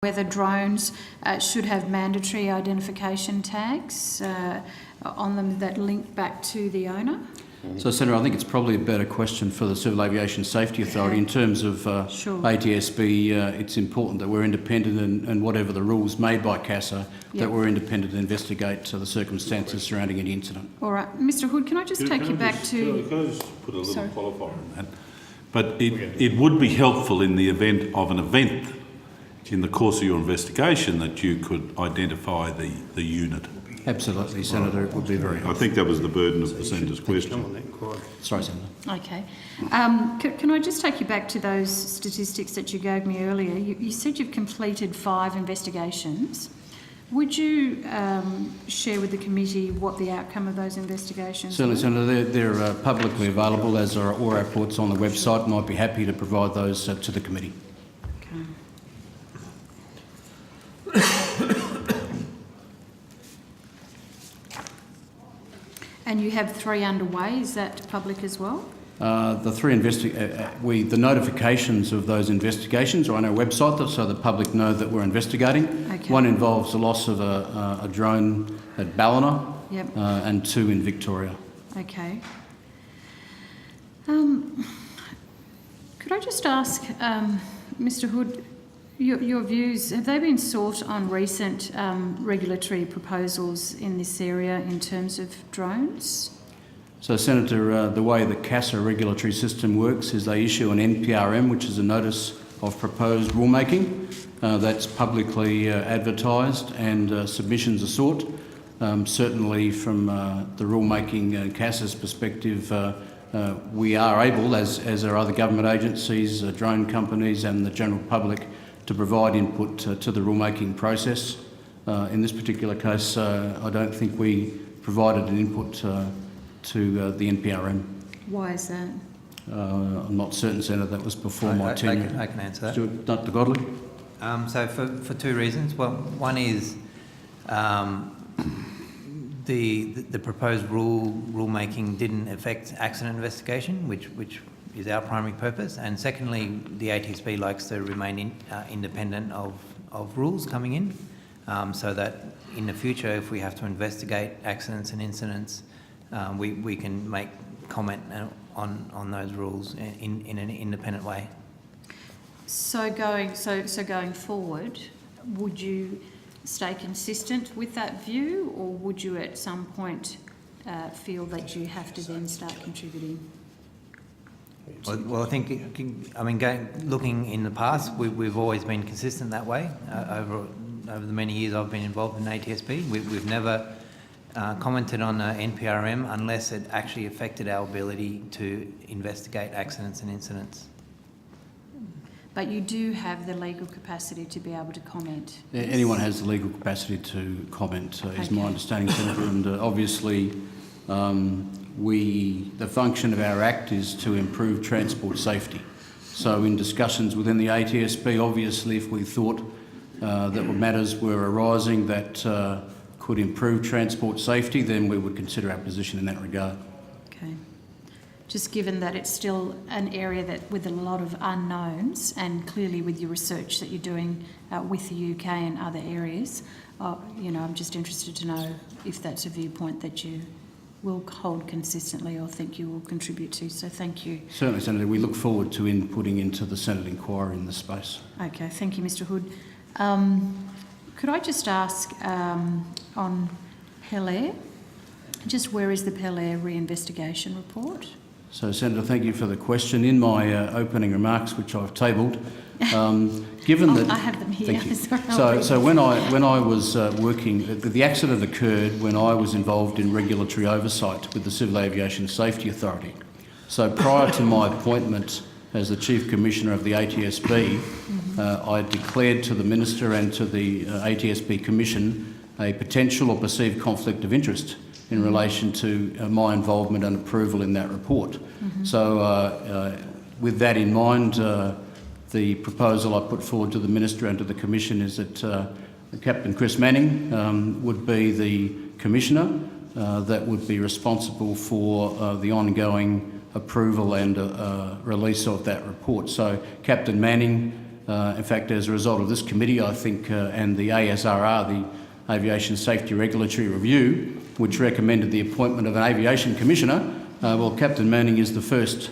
whether drones should have mandatory identification tags on them that link back to the owner? So, Senator, I think it's probably a better question for the Civil Aviation Safety Authority. In terms of Sure. ATSB, it's important that we're independent and whatever the rules made by CASA, that we're independent to investigate the circumstances surrounding any incident. All right. Mr Hood, can I just take you back to... Can I just put a little qualifier on that? But it would be helpful in the event of an event in the course of your investigation that you could identify the unit. Absolutely, Senator, it would be very helpful. I think that was the burden of the Senator's question. Sorry, Senator. Okay. Can I just take you back to those statistics that you gave me earlier? You said you've completed 5 investigations. Would you share with the committee what the outcome of those investigations Certainly, were? Senator. They're publicly available, as are all our reports on the website, and I'd be happy to provide those to the committee. Okay. And you have 3 underway. Is that public as well? The 3 the notifications of those investigations are on our website, so the public know that we're investigating. Okay. 1 involves the loss of a drone at Ballina, Yep. and 2 in Victoria. Okay. Could I just ask, Mr Hood, your views, have they been sought on recent regulatory proposals in this area in terms of drones? So, Senator, the way the CASA regulatory system works is they issue an NPRM, which is a notice of proposed rulemaking. That's publicly advertised, and submissions are sought. Certainly from the rulemaking and CASA's perspective, we are able, as are other government agencies, drone companies and the general public, to provide input to the rulemaking process. In this particular case, I don't think we provided an input to the NPRM. Why is that? I'm not certain, Senator, that was before my tenure. I can answer that. Dr. Godley? So for 2 reasons. Well, one is the proposed rulemaking didn't affect accident investigation, which is our primary purpose, and secondly, the ATSB likes to remain independent of rules coming in, so that in the future, if we have to investigate accidents and incidents, we can make comment on those rules in an independent way. So going forward, would you stay consistent with that view, or would you at some point feel that you have to then start contributing? Well, I think, looking in the past, we've always been consistent that way. Over the many years I've been involved in ATSB, we've never commented on NPRM unless it actually affected our ability to investigate accidents and incidents. But you do have the legal capacity to be able to comment? Anyone has the legal capacity to comment, is my understanding, Senator, and obviously the function of our Act is to improve transport safety. So in discussions within the ATSB, obviously if we thought that matters were arising that could improve transport safety, then we would consider our position in that regard. Okay. Just given that it's still an area that with a lot of unknowns, and clearly with your research that you're doing with the UK and other areas, I'm just interested to know if that's a viewpoint that you will hold consistently or think you will contribute to. So thank you. Certainly, Senator. We look forward to inputting into the Senate inquiry in this space. Okay, thank you, Mr Hood. Could I just ask on PelAir, just where is the PelAir reinvestigation report? So, Senator, thank you for the question. In my opening remarks, which I've tabled, given that I have them here. So when I was working, the accident occurred when I was involved in regulatory oversight with the Civil Aviation Safety Authority. So prior to my appointment as the Chief Commissioner of the ATSB, I declared to the Minister and to the ATSB Commission a potential or perceived conflict of interest in relation to my involvement and approval in that report. So with that in mind, the proposal I put forward to the Minister and to the Commission is that Captain Chris Manning would be the Commissioner that would be responsible for the ongoing approval and release of that report. So Captain Manning In fact, as a result of this committee, I think, and the ASRR, the Aviation Safety Regulatory Review, which recommended the appointment of an aviation commissioner. Well, Captain Manning is the first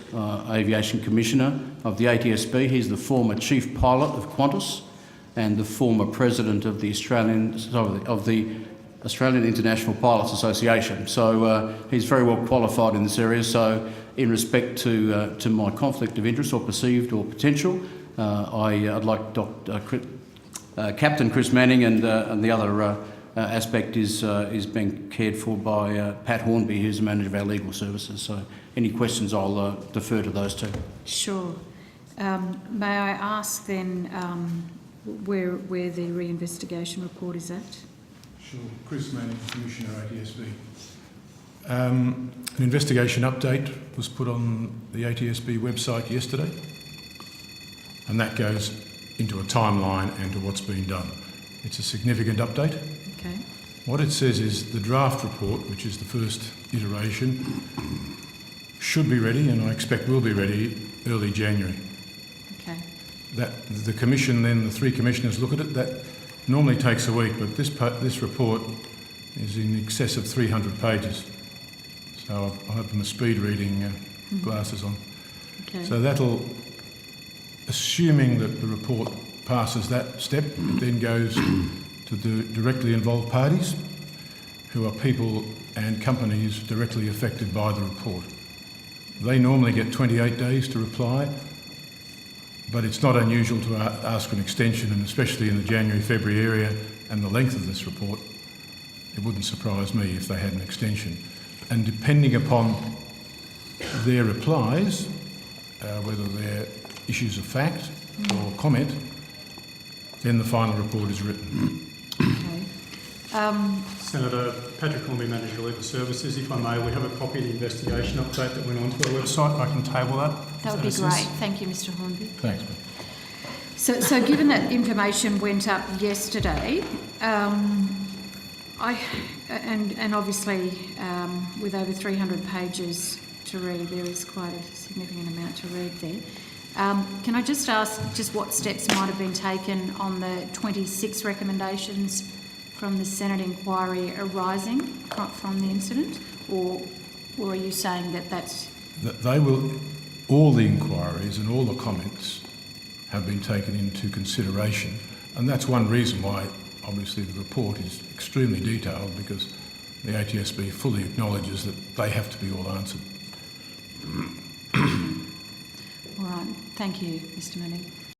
aviation commissioner of the ATSB. He's the former chief pilot of Qantas and the former president of the Australian International Pilots Association. So he's very well qualified in this area. So in respect to my conflict of interest, or perceived or potential, I'd like Captain Chris Manning, and the other aspect is being cared for by Pat Hornby, who's the manager of our legal services. So any questions, I'll defer to those two. Sure. May I ask then where the reinvestigation report is at? Sure. Chris Manning, Commissioner, ATSB. An investigation update was put on the ATSB website yesterday, and that goes into a timeline and to what's been done. It's a significant update. Okay. What it says is the draft report, which is the first iteration, should be ready, and I expect will be ready early January. Okay. That the commission, then the three commissioners look at it. That normally takes a week, but this report is in excess of 300 pages. So I'll have my speed reading glasses on. Okay. So that'll, assuming that the report passes that step, it then goes to the directly involved parties, who are people and companies directly affected by the report. They normally get 28 days to reply, but it's not unusual to ask for an extension, and especially in the January-February area and the length of this report, it wouldn't surprise me if they had an extension. And depending upon their replies, whether they're issues of fact or comment, then the final report is written. Okay. Senator Patrick Hornby, Manager of Legal Services. If I may, we have a copy of the investigation update that went onto our website. I can table that. That would be great. Thank you, Mr. Hornby. Thanks, mate. So given that information went up yesterday, and obviously with over 300 pages to read, there is quite a significant amount to read there. Can I just ask just what steps might have been taken on the 26 recommendations from the Senate inquiry arising from the incident, or are you saying that that's... They will, all the inquiries and all the comments have been taken into consideration, and that's one reason why obviously the report is extremely detailed, because the ATSB fully acknowledges that they have to be all answered. All right, thank you, Mr. Manning.